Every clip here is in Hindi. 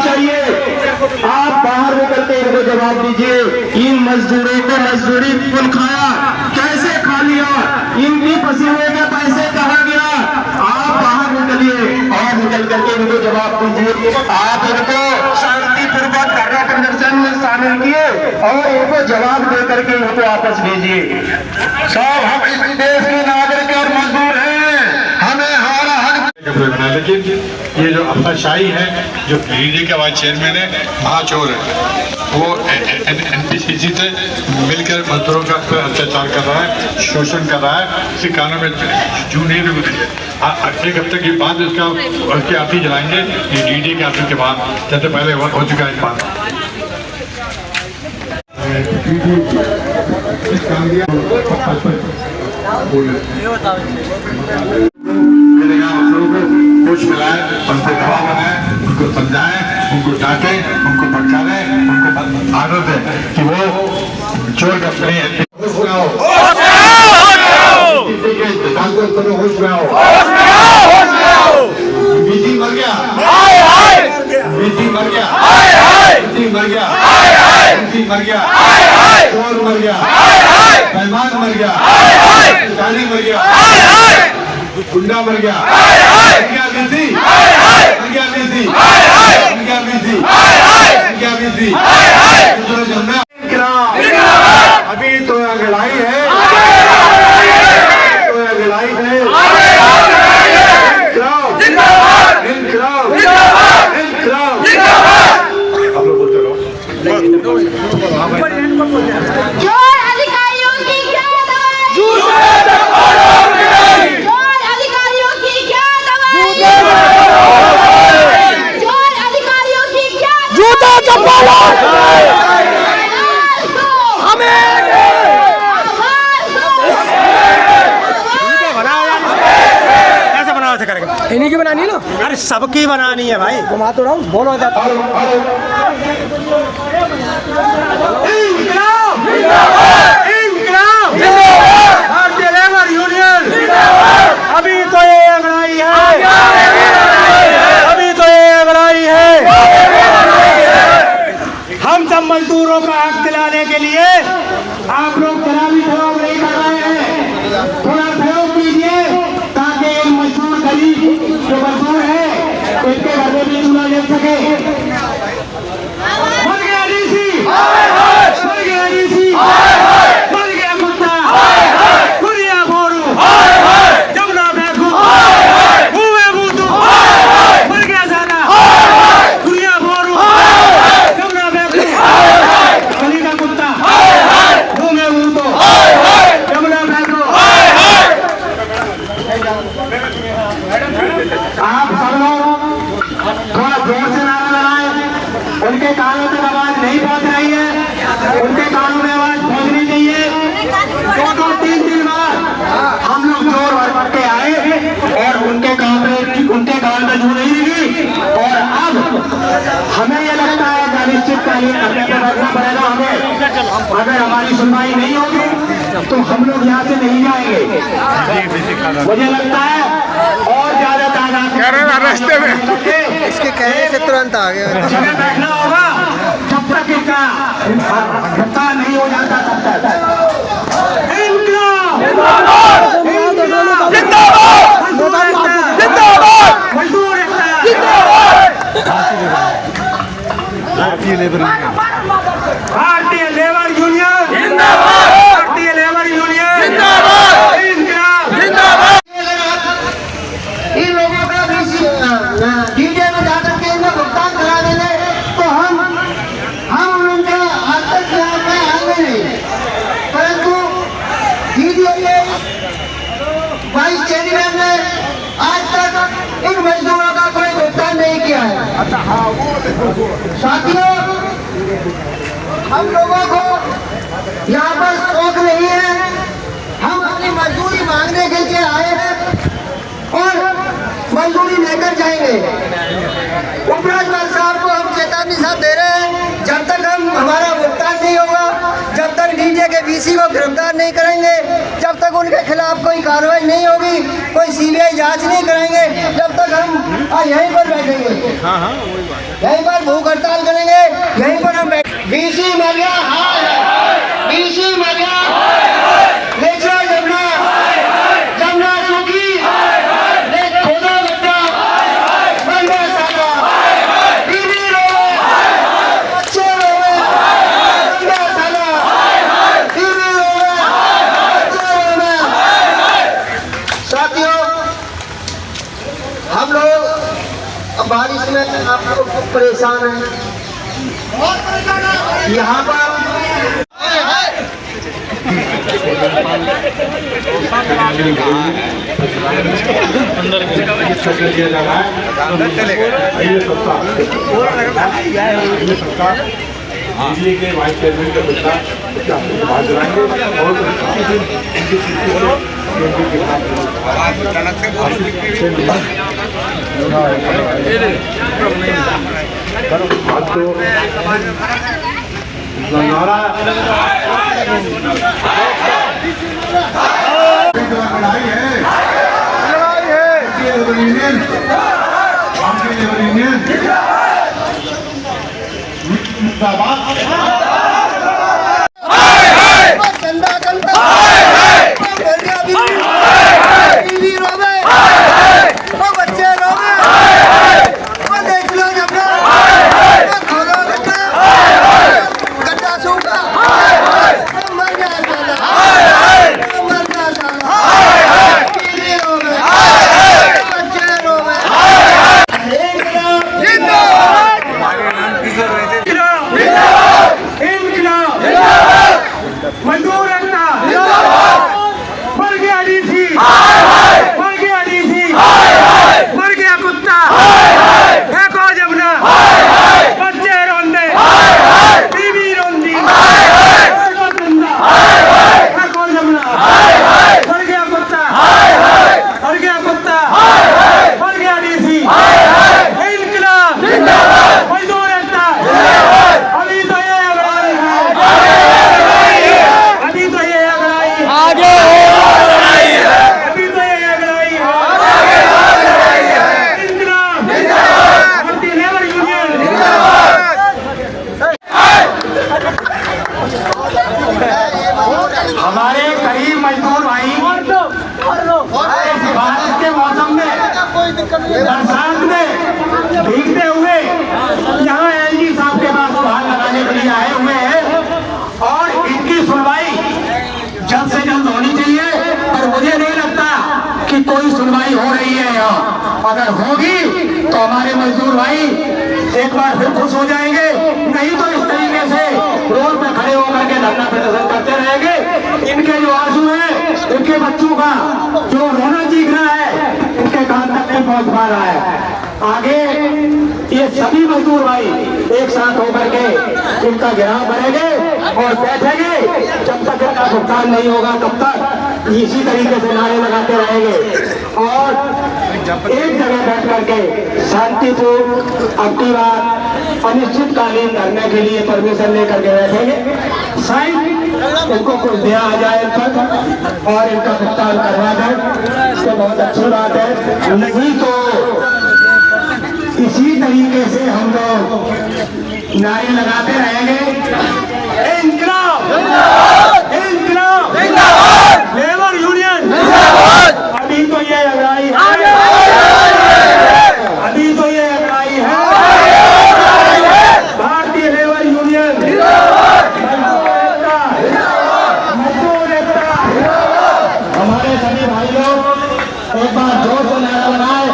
चाहिए। आप बाहर निकल के इनको जवाब दीजिए। इन मजदूरों को मजदूरी कौन खाया, कैसे खा लिया, इनकी पसीने के पैसे कहाँ गया? आप बाहर निकलिए और निकल करके इनको जवाब दीजिए। आप इनको शांतिपूर्वक धरना प्रदर्शन में शामिल किए और इनको जवाब दे करके इनको वापस भेजिए। सब हम इस देश के नागरिक और मजदूर हैं, हमें हमारा हक। लेकिन ये जो अफसरशाही है, जो डीडीए के वाइस चेयरमैन है, महाचोर है, वो एनपीसीसी से मिलकर मजदूरों का अत्याचार कर रहा है, शोषण कर रहा है। इसी कानून में जून नहीं रुकी है। एक हफ्ते के बाद इसका उसके आती जलाएंगे, ये डीडीए के आती के बाद, जैसे पहले हो चुका है। इस बात कुछ मिलाए, उनसे दबाव बनाए, उनको समझाए, उनको डांटे, उनको भटकाए, उनको आदर दे कि वो चोर का अपने होश में आओ, होश में आओ। बीसी मर गया, बीसी मर गया, बीसी मर गया, बीसी मर गया, चोर मर गया, मेहमान मर गया, जानी मर गया, गुंडा मर गया, मर गया बीसी, मर गया बीसी, मर गया बीसी, मर गया बीसी। अभी तो अगलाई है, तो अगलाई है। आप लोग बोलते रहो। इन्हीं की बनानी है ना? अरे सबकी बनानी है भाई। घुमा तो रहा हूँ, बोलो जाता भारतीय लेबर यूनियन। अभी तो ये अंगड़ाई है, अभी तो ये अंगड़ाई है। हम सब मजदूरों का हक दिलाने के लिए आप लोग जरा भी सहयोग नहीं कर रहे हैं। थोड़ा सहयोग कीजिए ताकि मजदूर गरीब जो मजदूर है इनके घर में भी चूल्हा ले सके। मर गया डीसी, मर गया डीसी, मर गया कुत्ता, कुरिया बोरू, जमुना बैकू, मुँह में बूतू, मर गया साला, कुरिया बोरू, जमुना बैकू, गली का कुत्ता, मुँह में बूतू, जमुना बैकू। आप सब लोग थोड़ा जोर से नारा लगाएं। उनके कानों तक आवाज नहीं पहुंच रही है, उनके कानों में आवाज पहुंचनी चाहिए। 2-3 बार हम लोग जोर भर के आए और उनके कान में जू नहीं लगी। और अब हमें यह लगता है कि अनिश्चितकालीन धरने पर बैठना पड़ेगा हमें। अगर हमारी सुनवाई नहीं होगी तो हम लोग यहाँ से नहीं जाएंगे। मुझे लगता है और ज्यादा रास्ते में इसके कहने से तुरंत आ गया। जगह बैठना होगा जब तक इसका भुगतान नहीं हो जाता तब तक। भारतीय लेबर यूनियन, भारतीय लेबर यूनियन, भारतीय लेबर यूनियन जिंदाबाद। इन लोगों का डीडीए में जाकर के इनको भुगतान करा देंगे तो हम उनका आतंक में आएंगे नहीं। परंतु डीडीए के वाइस चेयरमैन ने आज तक इन मजदूरों का कोई भुगतान नहीं किया है। साथियों, हम लोगों को यहाँ पर शौक नहीं है, हम अपनी मजदूरी मांगने के लिए आए हैं और मजदूरी लेकर जाएंगे। उपराज्यपाल साहब को हम चेतावनी साथ दे रहे हैं, जब तक हमारा भुगतान नहीं होगा, जब तक डीडीए के बीसी को गिरफ्तार नहीं करेंगे, जब तक उनके खिलाफ कोई कार्रवाई नहीं होगी, कोई सीबीआई जांच नहीं कराएंगे, जब तक हम यहीं पर बैठेंगे, यहीं पर भूख हड़ताल करेंगे, यहीं पर हम बीसी मर गया, बीसी मर गया, ले चलो जमुना, जमुना सूखी, ले खोदा बच्चा, मर गया साला, बीवी रोवे, बच्चे रोवे, मर गया साला, बीवी रोवे, बच्चे रोवे। साथियों, हम लोग अब बारिश में आप लोग खूब परेशान हैं, यहाँ पर बिजली के वाइस चेयरमैन का बच्चा बात कराएंगे और नारा लड़ाई है चंदा चंदा बीवी रोवे, वो बच्चे रोवे, वो देख लो जमुना, वो खोदा बच्चा, गड्ढा सूखा, वो मर गया साला, वो मर गया साला, बीवी रोवे, बच्चे रोवे। मजदूर एकता, मर गया डीसी, मर गया डीसी, मर गया कुत्ता, फेंको जमुना, बच्चे रोंदे, बीवी रोंदी, फेंको चंदा, फेंको जमुना, मर गया कुत्ता, मर गया कुत्ता, मर गया डीसी, इनकलाब, मजदूर एकता, अभी तो ये लड़ाई है, अभी तो ये लड़ाई है, आगे अभी तो ये लड़ाई है, इनकलाब, भारतीय लेबर यूनियन, हमारे गरीब मजदूर भाई बारिश के मौसम में, बरसात में भीगते हुए यहाँ एलजी साहब के पास गुहार लगाने के लिए आए हुए हैं और इनकी सुनवाई जल्द से जल्द होनी चाहिए। पर मुझे नहीं लगता कि कोई सुनवाई हो रही है यहाँ, अगर होगी तो हमारे मजदूर भाई एक बार फिर खुश हो जाएंगे, नहीं तो इस तरीके से रोड पे खड़े होकर के धरना प्रदर्शन करते रहेंगे। इनके जो आंसू है, इनके बच्चों का जो रोना चीख रहा है, इनके कान तक नहीं पहुंच पा रहा है। आगे ये सभी मजदूर भाई एक साथ होकर के इनका घेराव करेंगे और बैठेंगे, जब तक इनका भुगतान नहीं होगा तब तक इसी तरीके से नारे लगाते रहेंगे और एक जगह बैठ करके शांतिपूर्ण अब की बार अनिश्चितकालीन धरने के लिए परमिशन लेकर के बैठेंगे। शायद इनको कुछ दिया आ जाए तक और इनका भुगतान करवा जाए तो बहुत अच्छी बात है, नहीं तो इसी तरीके से हम लोग नारे लगाते रहेंगे। इनकलाब, इनकलाब, लेबर यूनियन, अभी तो ये लड़ाई है, अभी तो ये लड़ाई है, भारतीय लेबर यूनियन, मजदूर एकता, हमारे सभी भाई लोग एक बार जोर से नारा लगाए,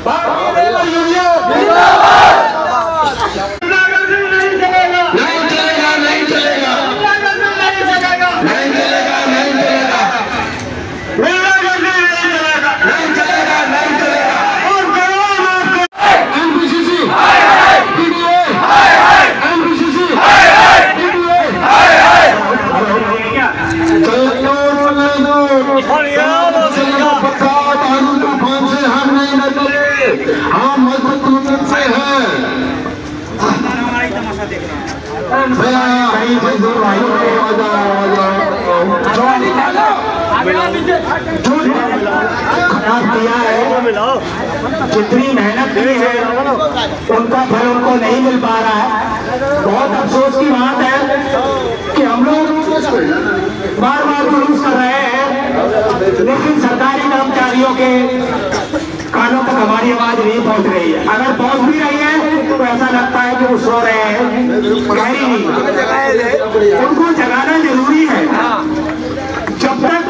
भारतीय लेबर यूनियन, गरीब मजदूर भाइयों को खराब किया है, जितनी मेहनत की है उनका फल उनको नहीं मिल पा रहा है। बहुत अफसोस की बात है कि हम लोग बार बार विरोध कर रहे हैं, लेकिन सरकारी कर्मचारियों के कानों तक हमारी आवाज नहीं पहुंच रही है। अगर पहुंच भी रही है तो ऐसा लगता है कि वो सो रहे हैं, गहरी नींद। उनको जगाना जरूरी है। जब तक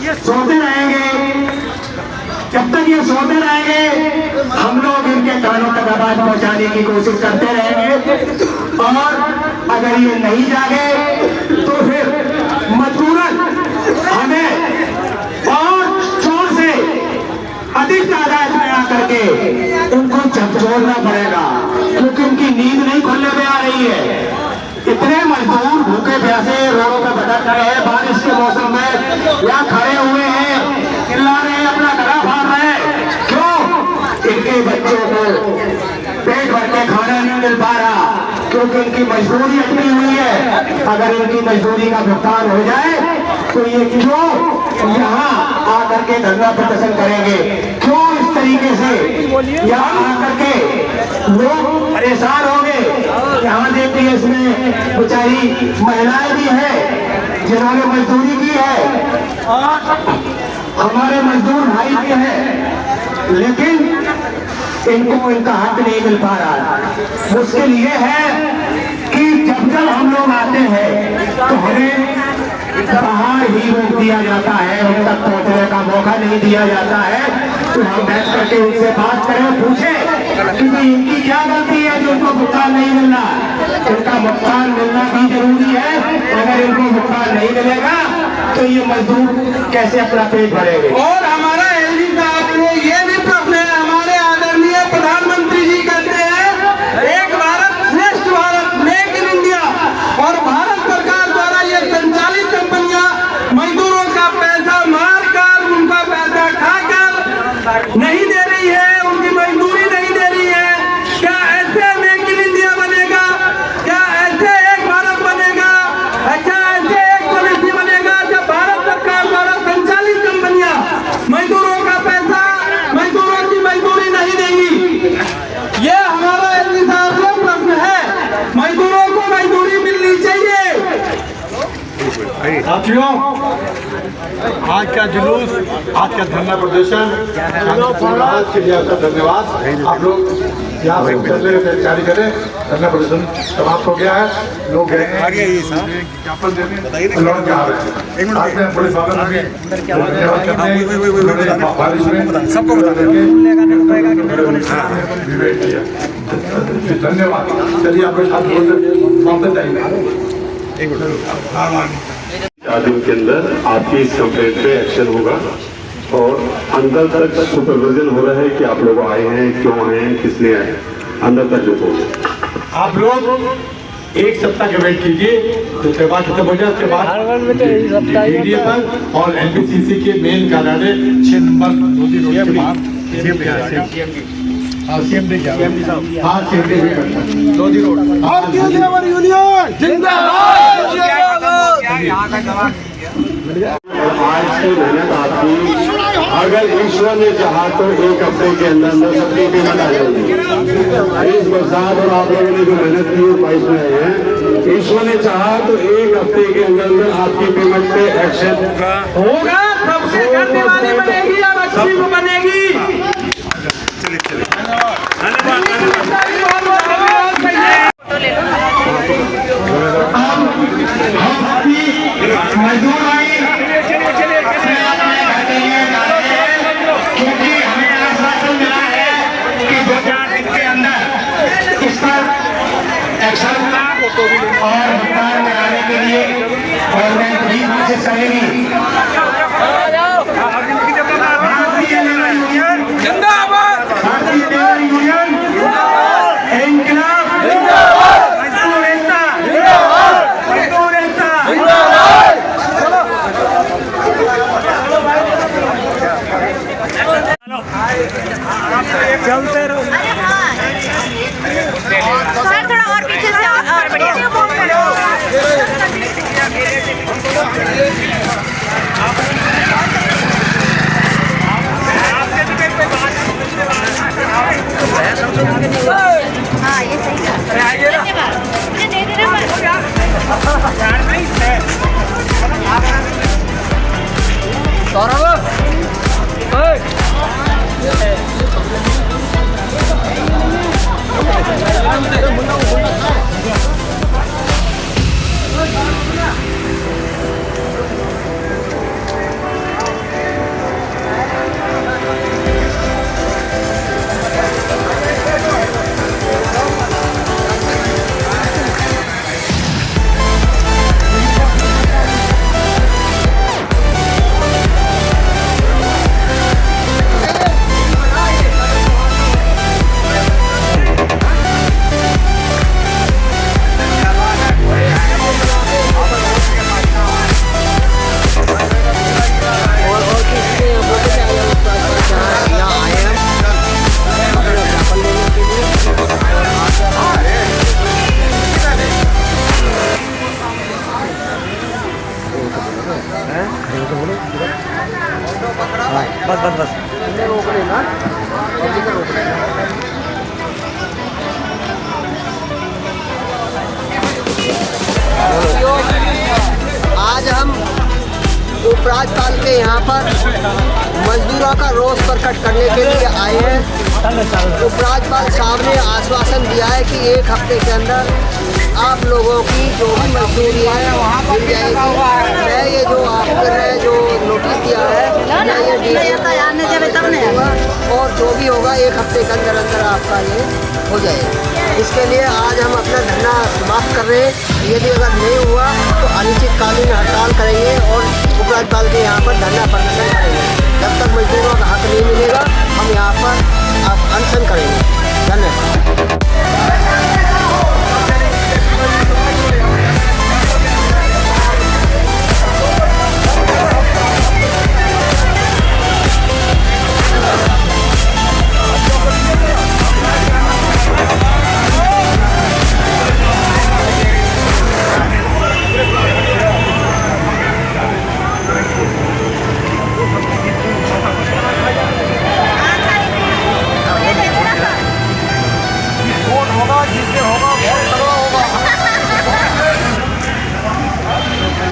ये सोते रहेंगे, जब तक ये सोते रहेंगे, हम लोग इनके कानों तक आवाज पहुंचाने की कोशिश करते रहेंगे। और अगर ये नहीं जागे तो फिर मजबूरन हमें और जोर से अधिक तादाद में आकर के उनको झकझोरना पड़ेगा, क्योंकि उनकी नींद नहीं खुलने में आ रही है। इतने मजदूर भूखे प्यासे रोडों पर भटक रहे हैं, बारिश के मौसम में या खड़े हुए हैं, चिल्ला रहे हैं, अपना गला फाड़ रहे हैं। क्यों? इनके बच्चों को पेट भर के खाना नहीं मिल पा रहा, क्योंकि इनकी मजदूरी अटकी हुई है। अगर इनकी मजदूरी का भुगतान हो जाए तो ये क्यों यहाँ आकर के धरना प्रदर्शन करेंगे? क्यों इस तरीके से यहाँ आकर के लोग परेशान होंगे? यहाँ देखिए, इसमें बेचारी महिलाएं भी हैं जिन्होंने मजदूरी की है और हमारे मजदूर भाई भी हैं, लेकिन इनको इनका हक नहीं मिल पा रहा है। मुश्किल ये है कि जब जब हम लोग आते हैं तो हमें बाहर ही रोक दिया जाता है, उन तक पहुंचने का मौका नहीं दिया जाता है। तो हम बैठ करके उनसे बात करें, पूछे कि इनकी क्या गलती है जो उनको भुगतान नहीं मिलना। इनका भुगतान मिलना भी जरूरी है। अगर इनको भुगतान नहीं मिलेगा तो ये मजदूर कैसे अपना पेट भरेंगे? और हमारा एलजी साहब को ये भी प्रश्न है, हमारे आदरणीय प्रधानमंत्री जी कहते हैं एक भारत श्रेष्ठ भारत, मेक इन इंडिया, और भारत सरकार द्वारा ये संचालित कंपनियां मजदूरों का पैसा मारकर, उनका पैसा खाकर नहीं दे रही है, उनकी मजदूरी नहीं दे रही है। क्या ऐसे मेक इन इंडिया बनेगा? क्या ऐसे एक भारत बनेगा? क्या ऐसे एक पॉलिसी बनेगा जब भारत सरकार द्वारा संचालित कंपनियां मजदूरों का पैसा, मजदूरों की मजदूरी नहीं देंगी? ये हमारा एलजी साहब से प्रश्न है। मजदूरों को मजदूरी मिलनी चाहिए। साथियों, आज का जुलूस, आज का धरना प्रदर्शन के लिए आपका धन्यवाद। आप लोग यहाँ से चलने की तैयारी करें। धरना प्रदर्शन समाप्त हो गया है। लोग गए ज्ञापन देने लौट के आ रहे हैं। आज में पुलिस वालों ने भी धन्यवाद करते हैं, बारिश में सबको विवेक किया। धन्यवाद। चलिए आपके साथ वापस जाएंगे। दिन के अंदर आपकी इस कंप्लेंट पे एक्शन होगा और अंदर तक सुपरविजन हो रहा है कि आप लोग आए हैं, क्यों आए हैं, किस लिए आए, अंदर तक रिपोर्ट। आप लोग एक सप्ताह का वेट कीजिए, तो त्योहार खत्म हो जाए। उसके बाद मीडिया पर और एनबीसीसी के मेन कार्यालय 6 नंबर मोदी रोड के बाहर सीएमडी रोड भारतीय लेबर यूनियन जिंदाबाद। आज की मेहनत आपकी, अगर ईश्वर ने चाहा तो एक हफ्ते के अंदर अंदर सबकी पेमेंट आ जाएगी। इस बरसात और आप लोगों ने जो मेहनत की 22 में आए हैं, ईश्वर ने चाहा तो एक हफ्ते के अंदर अंदर आपकी पेमेंट पे एक्शन होगा। सबसे करने वाली बनेगी और अच्छी बनेगी। मजदूर भाई क्योंकि हमें आश्वासन मिला है कि 2-4 दिन के अंदर इस पर एक्शन और भुगतान कराने के लिए गवर्नमेंट भी कोशिश करेगी। भारतीय लेबर यूनियन जिंदाबाद, भारतीय लेबर यूनियन इंकलाब जिंदाबाद, मजदूर एकता जिंदाबाद, मजदूर एकता जिंदाबाद। चलते रहो। थोड़ा और पीछे से और बढ़िया। हाँ ये सही दे दे आज हम उपराज्यपाल के यहाँ पर मजदूरों का रोष प्रकट करने के लिए आए हैं। उपराज्यपाल साहब ने आश्वासन दिया है कि 1 हफ्ते के अंदर आप लोगों की जो भी मजदूरी है मिल जाएगी। मैं ये जो आप कर रहे हैं जो नोटिस दिया है मैं ये और जो भी होगा 1 हफ्ते के अंदर अंदर आपका ये हो जाएगा। इसके लिए आज हम अपना धरना समाप्त कर रहे हैं। यदि अगर नहीं हुआ तो अनिश्चितकालीन हड़ताल करेंगे और उपराज्यपाल के यहाँ पर धरना प्रदर्शन करेंगे। जब तक मजदूरों का हक नहीं मिलेगा